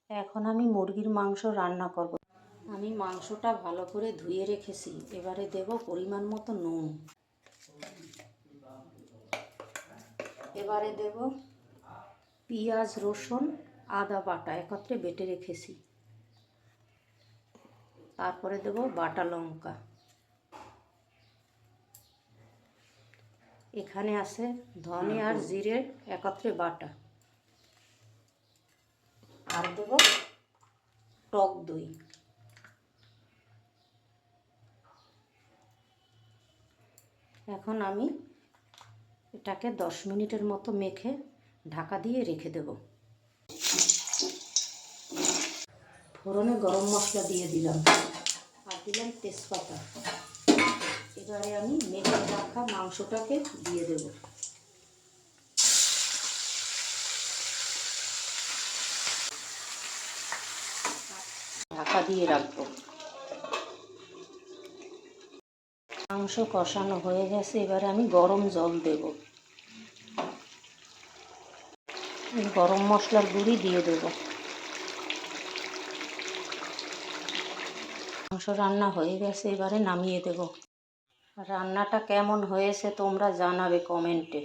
এখন আমি মুরগির মাংস রান্না করব। আমি মাংসটা ভালো করে ধুয়ে রেখেছি। এবারে দেব পরিমাণ মতো নুন। এবারে দেব পেঁয়াজ, রসুন, আদা বাটা একত্রে বেটে রেখেছি। তারপরে দেব বাটা লঙ্কা। এখানে আছে ধনে আর জিরে একত্রে বাটা। আর দেব টক দই। এখন আমি এটাকে 10 মিনিটের মতো মেখে ঢাকা দিয়ে রেখে দেব। ফোড়নে গরম মশলা দিয়ে দিলাম আর দিলাম তেজপাতা। এবারে আমি মেখে রাখা মাংসটাকে দিয়ে দেব। ঢাকা দিয়ে রাখবো। মাংস কষানো হয়ে গেছে। এবারে আমি গরম জল দেব। গরম মশলার গুঁড়ি দিয়ে দেব। মাংস রান্না হয়ে গেছে, এবারে নামিয়ে দেব। রান্নাটা কেমন হয়েছে তোমরা জানাবে কমেন্টে।